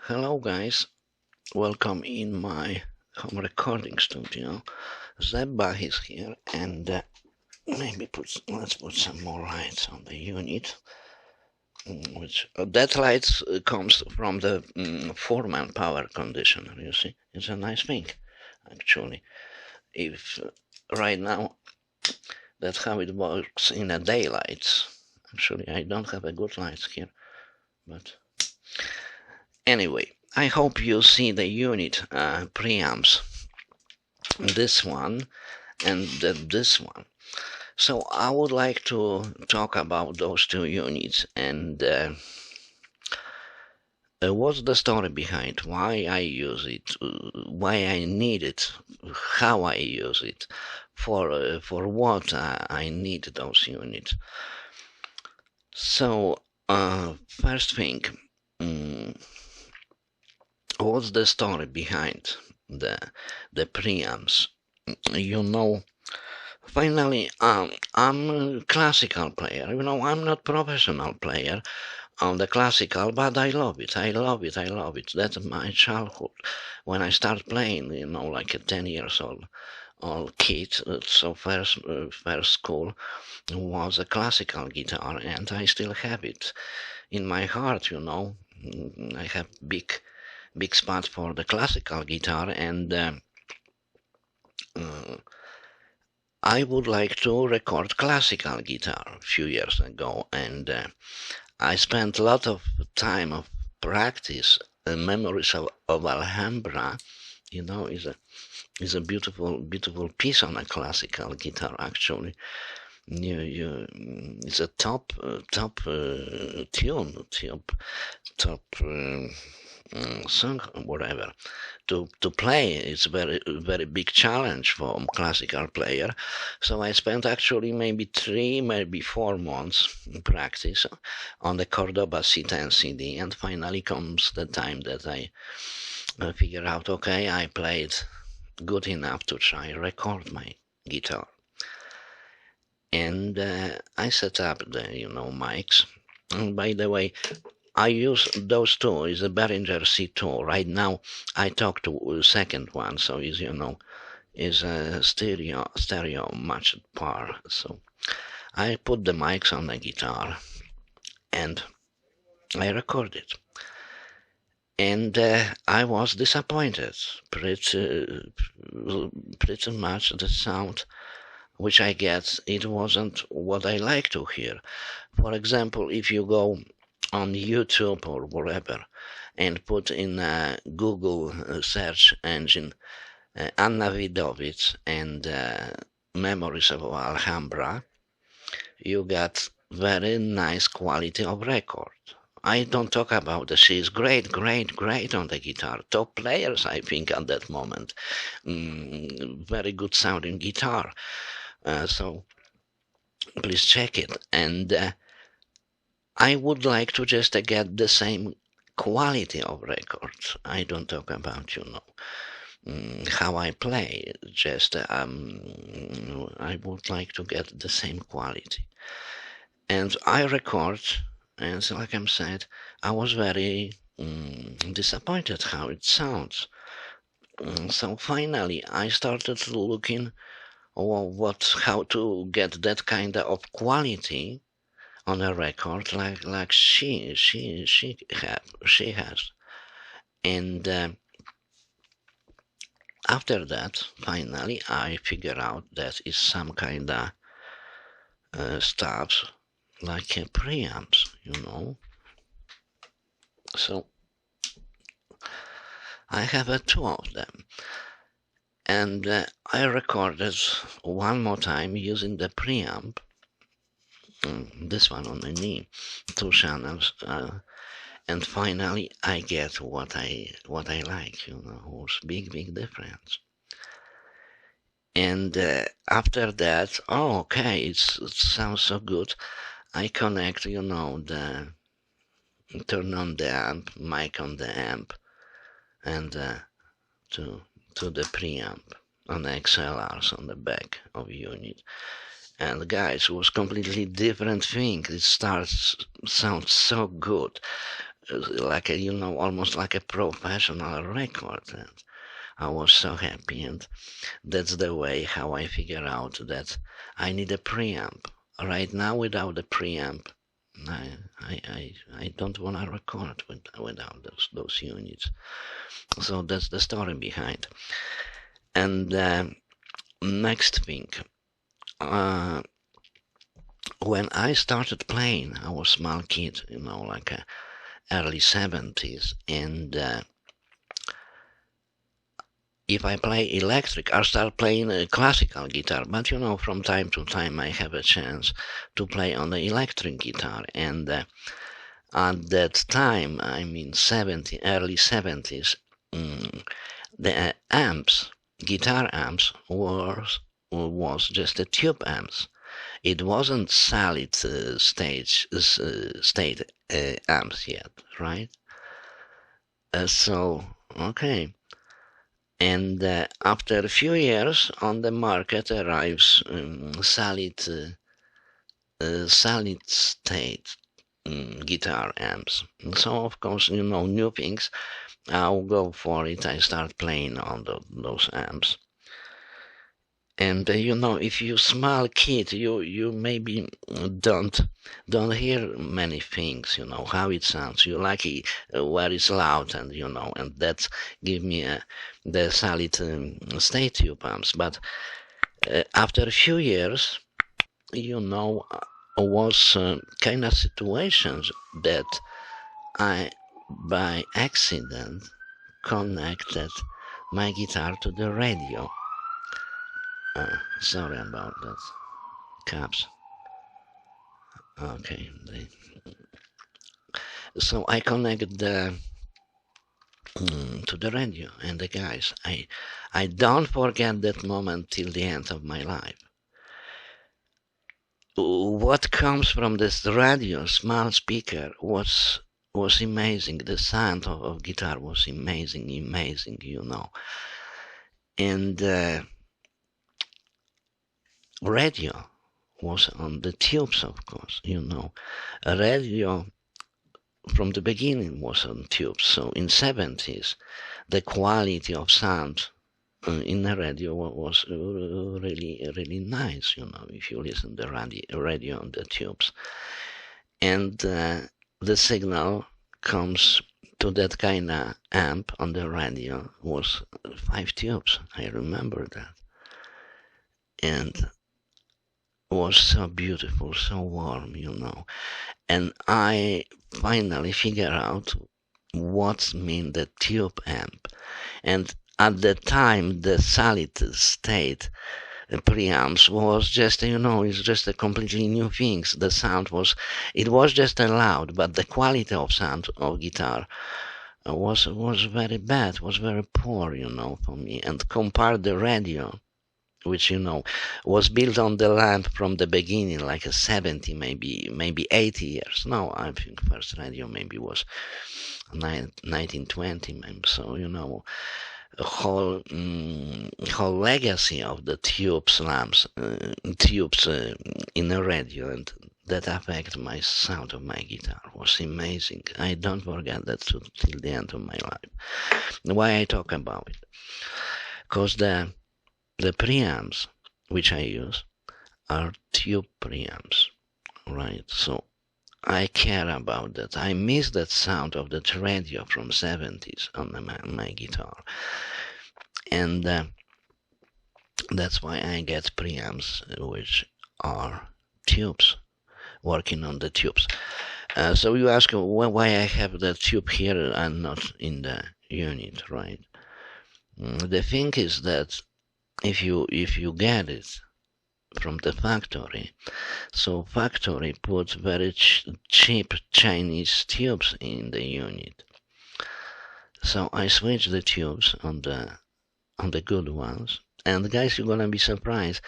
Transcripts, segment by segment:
Hello guys, welcome in my home recording studio. Zebba is here and maybe let's put some more lights on the unit. Which that lights comes from the 4-man power conditioner, you see. It's a nice thing actually. If right now that's how it works in a daylight. Actually I don't have a good lights here, but anyway, I hope you see the unit preamps, this one and this one. So I would like to talk about those two units and what's the story behind why I use it, why I need it, how I use it, for what I need those units. So first thing, um, what's the story behind the preamps? You know, finally, I'm a classical player. I'm not professional player on the classical, but I love it. I love it. I love it. That's my childhood. When I start playing, like a 10 years old kid. So first school was a classical guitar, and I still have it in my heart. I have big spot for the classical guitar, and I would like to record classical guitar a few years ago, and I spent a lot of time of practice. Memories of Alhambra, is a beautiful piece on a classical guitar. Actually, it's a top tune, top song, whatever. To play, it's very big challenge for a classical player. So I spent actually maybe 3, maybe 4 months in practice on the Cordoba C10 CD, and finally comes the time that I figure out, okay, I played good enough to try record my guitar. And I set up the mics. And by the way, I use those two. Is a Behringer C2. Right now, I talk to second one, so is a stereo matched par. So I put the mics on the guitar, and I recorded. And I was disappointed. Pretty much the sound which I get, it wasn't what I like to hear. For example, if you go on YouTube or wherever and put in a Google search engine Anna Widowicz and Memories of Alhambra, you get very nice quality of record. I don't talk about that she's great on the guitar. Top players, I think, at that moment. Very good sounding guitar. So please check it. And I would like to just get the same quality of records. I don't talk about, how I play. Just I would like to get the same quality. And I record, and so like I said, I was very disappointed how it sounds. So finally, I started looking how to get that kind of quality on a record like she has. And after that, finally, I figure out that is some kind of stuff like preamps, So I have 2 of them, and I recorded one more time using the preamp. This one on the knee, 2 channels, and finally I get what I like. Who's big difference. And after that, okay, it sounds so good. I connect, the turn on the amp, mic on the amp, and to the preamp on the XLRs on the back of unit. And guys, it was completely different thing. It sounds so good. like a, almost like a professional record. And I was so happy, and that's the way how I figure out that I need a preamp. Right now, without a preamp, I don't want to record without those units. So that's the story behind. And next thing, uh, when I started playing, I was a small kid, like early 70s, and if I play electric, I start playing a classical guitar. But from time to time, I have a chance to play on the electric guitar. And at that time, I mean early 70s, the amps, guitar amps, was just a tube amps. It wasn't solid state amps yet, right? Okay. And after a few years on the market arrives solid state guitar amps. So of course, new things. I'll go for it. I start playing on those amps. And if you small kid, you maybe don't hear many things. How it sounds. You like it where it's loud, and and that give me the solid state tube amps. But after a few years, was kind of situations that I, by accident, connected my guitar to the radio. Sorry about that. Caps. Okay. So I connected to the radio, and the guys, I don't forget that moment till the end of my life. What comes from this radio, small speaker, was amazing. The sound of guitar was amazing, and radio was on the tubes, of course. A radio from the beginning was on tubes. So in 70s, the quality of sound in the radio was really nice. If you listen to the radio on the tubes, and the signal comes to that kind of amp on the radio was 5 tubes. I remember that, and was so beautiful, so warm, and I finally figure out what mean the tube amp. And at the time, the solid state preamps was just, it's just a completely new thing. The sound was just loud, but the quality of sound of guitar was very bad, was very poor, for me. And compared the radio, which was built on the lamp from the beginning, like a 70, maybe 80 years. No, I think first radio maybe was 1920, maybe. So whole legacy of the tubes in the radio, and that affect my sound of my guitar was amazing. I don't forget that till the end of my life. Why I talk about it? Because the preamps which I use are tube preamps, right? So I care about that. I miss that sound of that radio from 70s on my guitar, and that's why I get preamps which are tubes, working on the tubes. So you ask why I have the tube here and not in the unit, right? The thing is that if you get it from the factory, so factory puts very cheap Chinese tubes in the unit. So I switch the tubes on the good ones, and guys, you're gonna be surprised.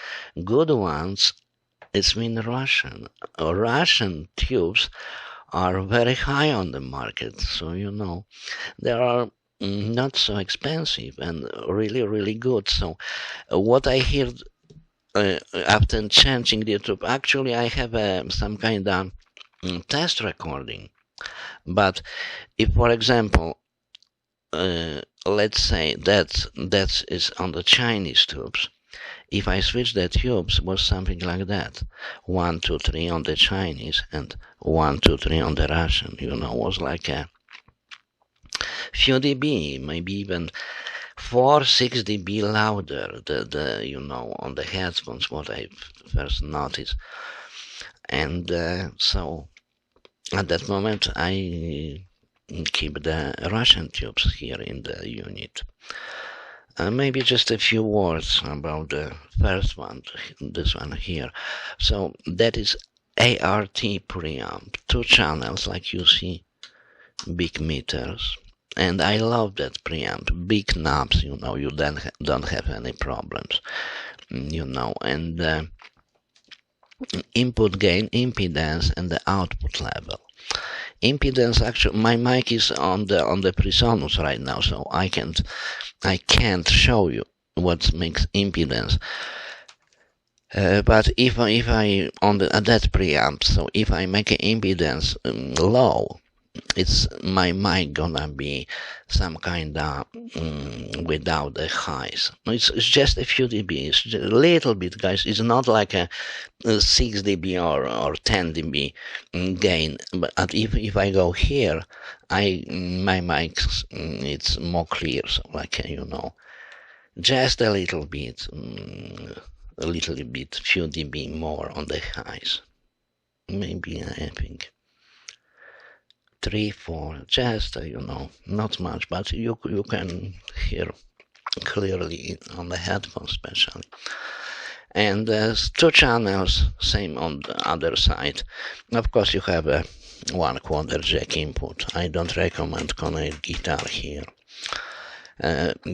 Good ones, it's mean Russian. Russian tubes are very high on the market, so they are not so expensive and really good. So what I hear after changing the tube, actually I have some kind of test recording But if, for example, let's say that is on the Chinese tubes. If I switch the tubes, was something like that: 1, 2, 3 on the Chinese and 1, 2, 3 on the Russian. Was like a few dB, maybe even 4, 6 dB louder. On the headphones, what I first noticed, and so at that moment I keep the Russian tubes here in the unit. Maybe just a few words about the first one, this one here. So that is ART preamp, 2 channels, like you see, big meters. And I love that preamp, big knobs, you don't have any problems, and input gain, impedance, and the output level. Impedance, actually, my mic is on the Presonus right now, so I can't show you what makes impedance. But if I on that preamp, so if I make an impedance low, it's my mic gonna be some kind of without the highs. It's just a few dB. It's just a little bit, guys. It's not like a 6 dB or 10 dB gain. But if I go here, my mic it's more clear. So like just a little bit, few dB more on the highs. Maybe I think 3, 4, just not much, but you can hear clearly on the headphones especially. And 2 channels, same on the other side. Of course, you have a 1/4 jack input. I don't recommend connect guitar here.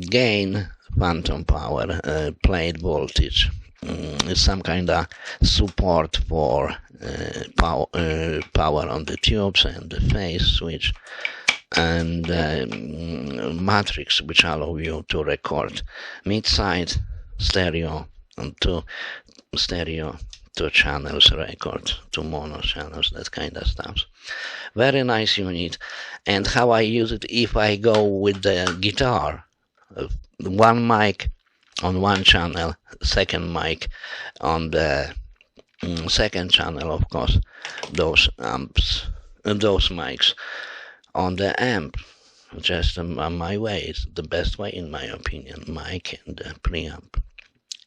Gain, phantom power, plate voltage. Some kind of support for power on the tubes and the phase switch, and matrix, which allow you to record mid-side stereo and 2 stereo, 2 channels record, 2 mono channels, that kind of stuff. Very nice unit. And how I use it: if I go with the guitar, 1 mic on 1 channel, 2nd mic on the 2nd channel, of course, those mics on the amp, just my way. It's the best way, in my opinion, mic and preamp.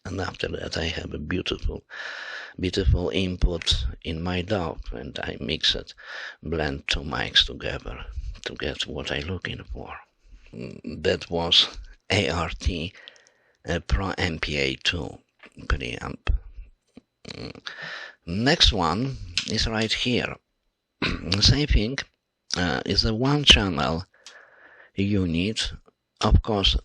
And after that I have a beautiful input in my DAW, and I mix it, blend 2 mics together to get what I'm looking for. That was ART Pro MPA2 preamp. Next one is right here. Same thing, is a 1 channel unit, of course,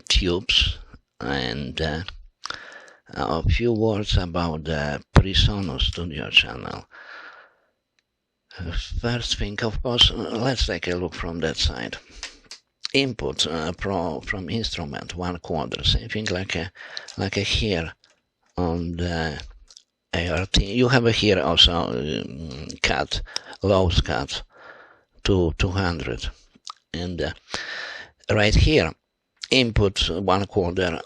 tubes, and a few words about the Presonus studio channel. First thing, of course, let's take a look from that side. Input from instrument 1/4, same thing like a here on the ART. You have here also cut, lows cut to 200, and right here input 1/4.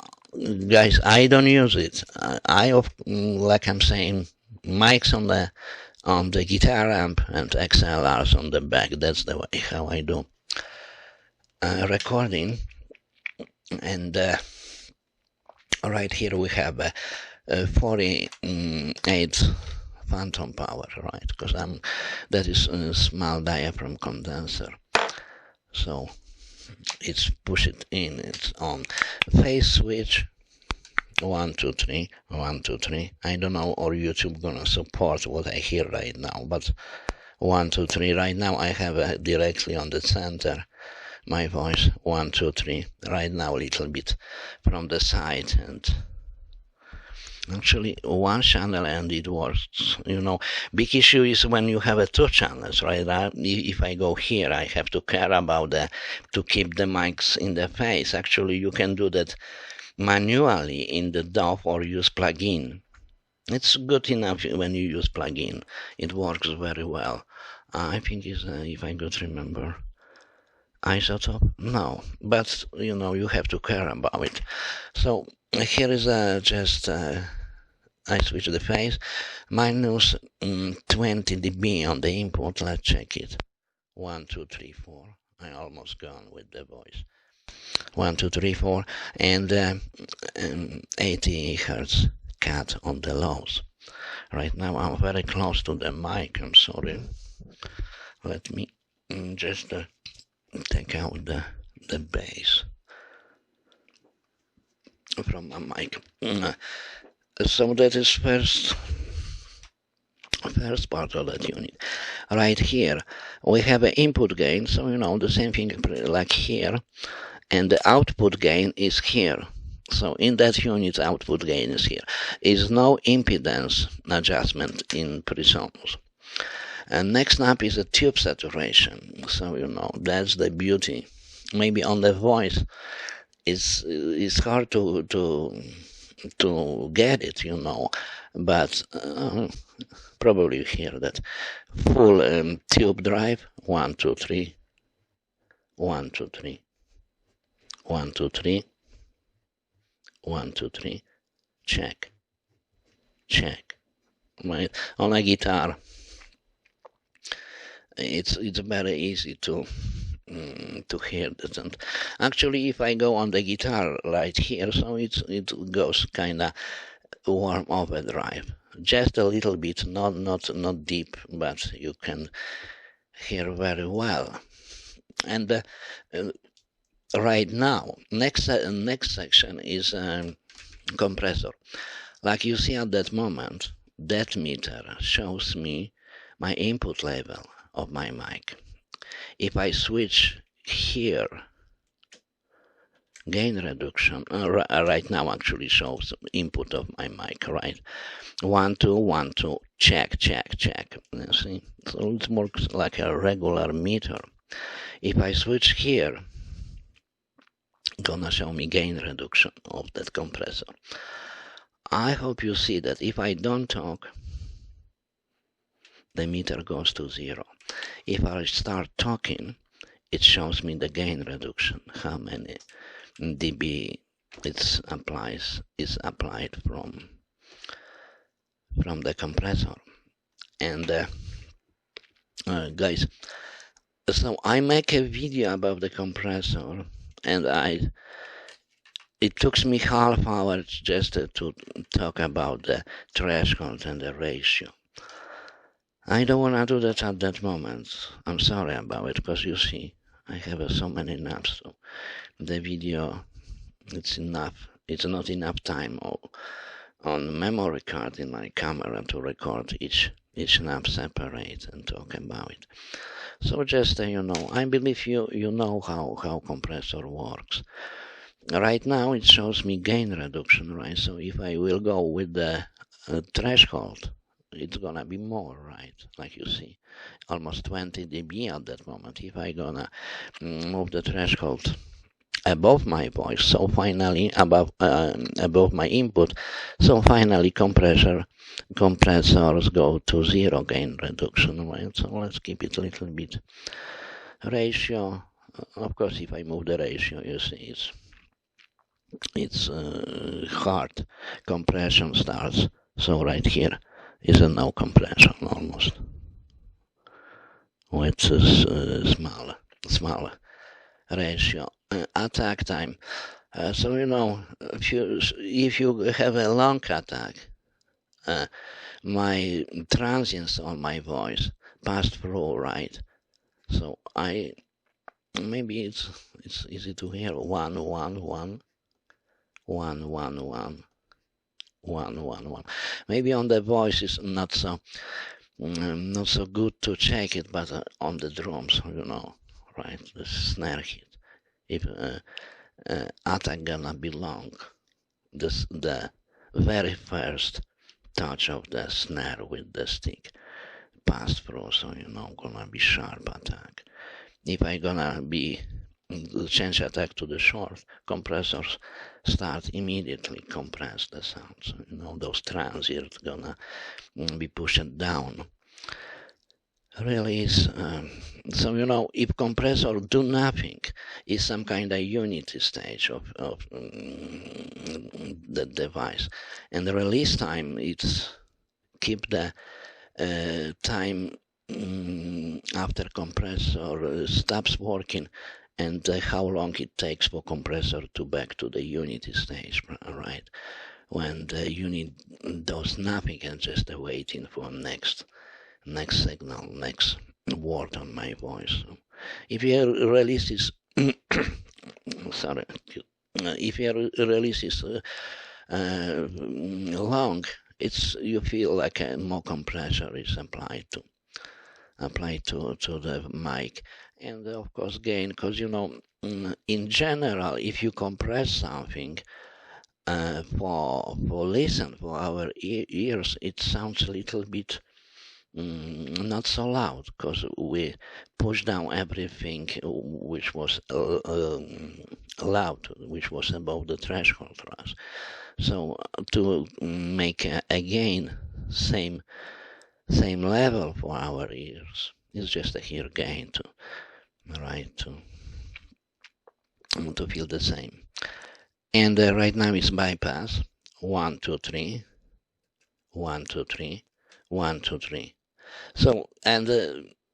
Guys, I don't use it. Like I'm saying, mics on the guitar amp and XLRs on the back. That's the way how I do recording. And right here we have 48 phantom power, right? Because that is a small diaphragm condenser, so it's push it in. It's on phase switch 1, 2, 3, 1, 2, 3. I don't know, or YouTube gonna support what I hear right now, but 1, 2, 3. Right now I have directly on the center my voice 1, 2, 3. Right now a little bit from the side, and actually 1 channel and it works. Big issue is when you have 2 channels, right? If I go here, I have to care about to keep the mics in the phase. Actually, you can do that manually in the DAW or use plugin. It's good enough when you use plugin. It works very well. I think is, if I could remember, isotope. No, but you have to care about it. So here is just I switch the phase, minus 20 dB on the input. Let's check it. 1, 2, 3, 4. I almost gone with the voice. 1, 2, 3, 4, and 80 hertz cut on the lows. Right now I'm very close to the mic. I'm sorry. Let me just take out the bass from my mic. So that is first part of that unit. Right here we have an input gain, so the same thing like here, and the output gain is here. So in that unit, output gain is here. Is no impedance adjustment in Presonus. And next up is a tube saturation. So that's the beauty. Maybe on the voice, it's hard to get it, but probably you hear that full tube drive. 1, 2, 3, 1, 2, 3, 1, 2, 3, 1, 2, 3, check. Right on a guitar, it's very easy to hear that. And actually, if I go on the guitar right here, so it goes kind of warm overdrive, just a little bit, not deep, but you can hear very well. And right now, next section is compressor. Like you see at that moment, that meter shows me my input level of my mic. If I switch here, gain reduction, right now actually shows input of my mic, right? 1, 2, 1, 2, check. You see? So it works like a regular meter. If I switch here, gonna show me gain reduction of that compressor. I hope you see that if I don't talk, the meter goes to 0. If I start talking, it shows me the gain reduction, how many dB is applied from the compressor. And guys, so I make a video about the compressor, and it took me half hour just to talk about the threshold and the ratio. I don't want to do that at that moment. I'm sorry about it, because you see, I have so many naps. So the video, it's not enough time on memory card in my camera to record each nap separate and talk about it. So just I believe you know how compressor works. Right now it shows me gain reduction, right? So if I will go with the threshold, it's gonna be more, right? Like you see, almost 20 dB at that moment. If I gonna move the threshold above my voice, so finally above my input, so finally compressors go to 0 gain reduction, right? So let's keep it a little bit ratio. Of course, if I move the ratio, you see it's hard compression starts. So right here is a no compression almost, which is smaller ratio. Attack time. So if you have a long attack, my transients on my voice pass through, right? So maybe it's easy to hear 1 1 1 1 1 1 1 1 1. Maybe on the voice is not so good to check it, but on the drums, right? The snare hit. If attack gonna be long, the very first touch of the snare with the stick pass through, so gonna be sharp attack. If I gonna be change attack to the short, compressors start immediately compress the sound. So those transients gonna be pushed down. release. So if compressor do nothing, is some kind of unity stage of the device, and the release time it's keep the time after compressor stops working, and how long it takes for compressor to back to the unity stage, right? When the unit does nothing and just waiting for next signal, next word on my voice. If your release is sorry, if your release is long, it's you feel like more compressor is applied to the mic, and of course gain, because in general, if you compress something for listen for our ears, it sounds a little bit not so loud, because we push down everything which was loud, which was above the threshold for us. So to make again same level for our ears is just a hear gain to feel the same. And right now it's bypass 1 2 3 1 2 3 1 2 3. So, and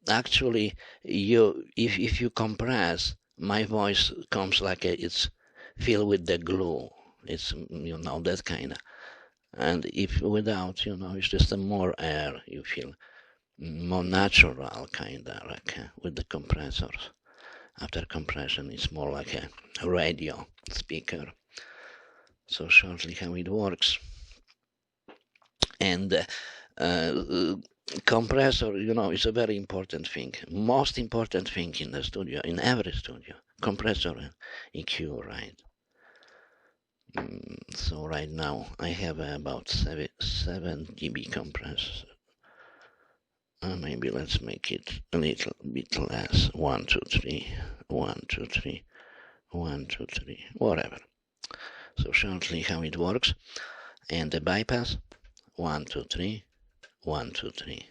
actually, if you compress, my voice comes like it's filled with the glue. It's that kind of. And if without, it's just a more air. You feel more natural, kind of like with the compressors. After compression, it's more like a radio speaker. So shortly, how it works. And compressor, is a very important thing. Most important thing in the studio, in every studio. Compressor and EQ, right? So right now I have about 7 dB compressor. Maybe let's make it a little bit less. 1 2 3 1 2 3 1 2 3, whatever. So shortly how it works. And the bypass 1 2 3 1 2 3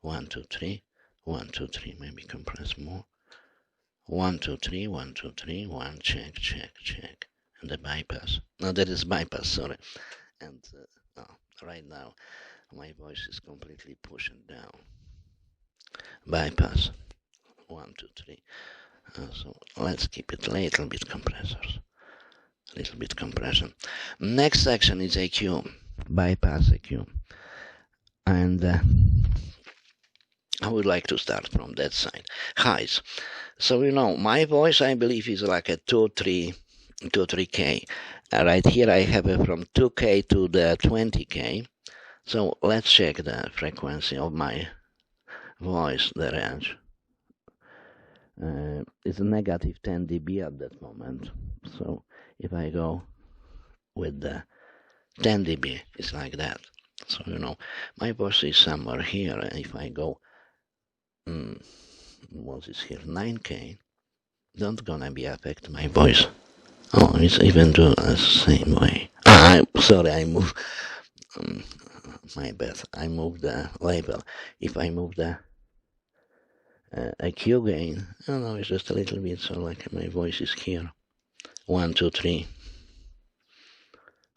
1 2 3 1 2 3. Maybe compress more. 1 2 3 1 2 3 1. Check check check. And the bypass. No, that is bypass. Sorry. And right now my voice is completely pushing down. Bypass 1 2 3. So let's keep it a little bit compressors. A little bit compression. Next section is EQ. Bypass EQ. And I would like to start from that side. Highs. So my voice, I believe, is like a 2-3K. Right here I have it from 2K to the 20K. So let's check the frequency of my voice, the range. It's negative 10 dB at that moment. So if I go with the 10 dB, it's like that. So my voice is somewhere here. If I go, what is here, 9K, don't gonna be affect my voice. Oh, it's even do the same way. Sorry, I move. My bad. I move the label. If I move the EQ gain, it's just a little bit. So like my voice is here. 1 2 3.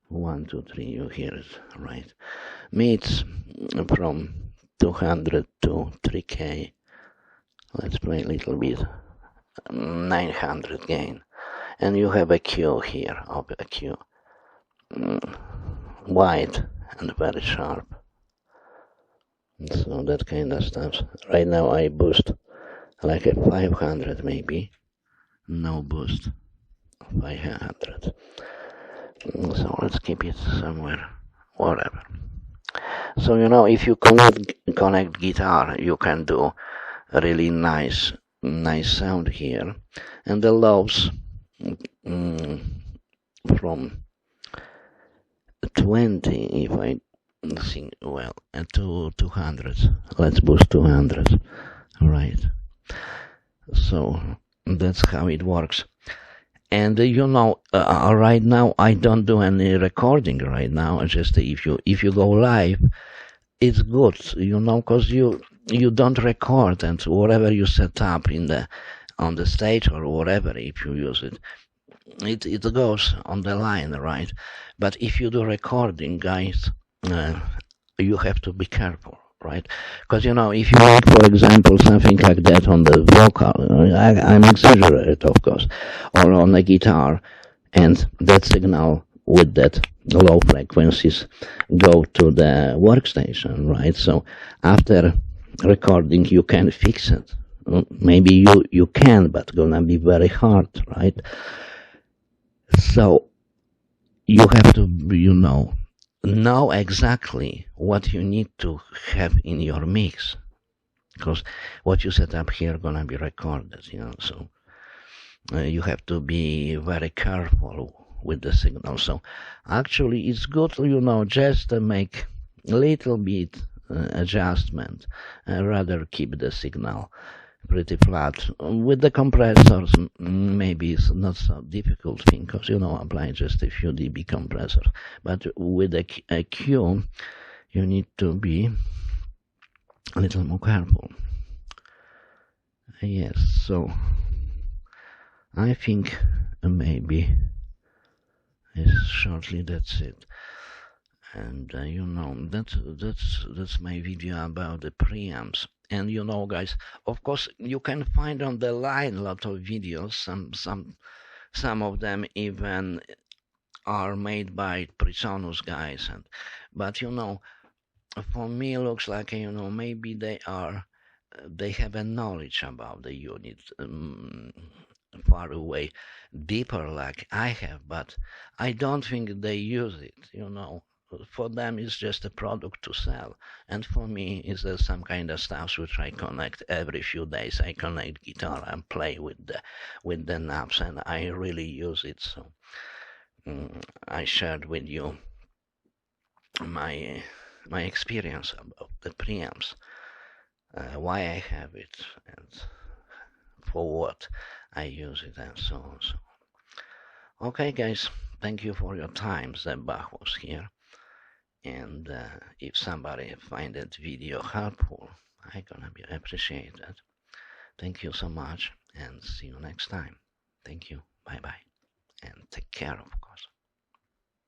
1 2 3. You hear it, right? Me, it's from 200 to 3K. Let's play a little bit. 900 gain. And you have a Q here, of a Q. Wide and very sharp. So that kind of stuff. Right now I boost like a 500 maybe. No boost. 500. So let's keep it somewhere. Whatever. So if you connect guitar, you can do a really nice sound here. And the lows from 20, if I sing well, to 200. Let's boost 200. Right. So that's how it works. And right now I don't do any recording right now. Just if you go live, it's good, because you don't record, and whatever you set up in the on the stage or whatever, if you use it, it goes on the line, right? But if you do recording, guys, you have to be careful, right? Because if you make, for example, something like that on the vocal, I'm exaggerated, of course, or on a guitar, and that signal with that low frequencies go to the workstation, right? So after recording, you can fix it. Maybe you can, but gonna be very hard, right? So you have to, know exactly what you need to have in your mix, because what you set up here gonna be recorded, so you have to be very careful with the signal. So actually it's good, just to make a little bit adjustment, rather keep the signal pretty flat. With the compressors, maybe it's not so difficult thing, because apply just a few dB compressors. But with a EQ, you need to be a little more careful. Yes, so I think maybe shortly that's it. And that's my video about the preamps. And guys, of course you can find on the line a lot of videos. Some of them even are made by Presonus guys, but for me it looks like maybe they have a knowledge about the unit, far away, deeper like I have, but I don't think they use it. For them it's just a product to sell, and for me it's some kind of stuff which I connect every few days. I connect guitar and play with the knobs, and I really use it. So I shared with you my my experience about the preamps, why I have it, and for what I use it, and so on. So okay, guys, thank you for your time. Zebach was here. And if somebody find that video helpful, I gonna be appreciate that. Thank you so much, and see you next time. Thank you. Bye bye, and take care, of course.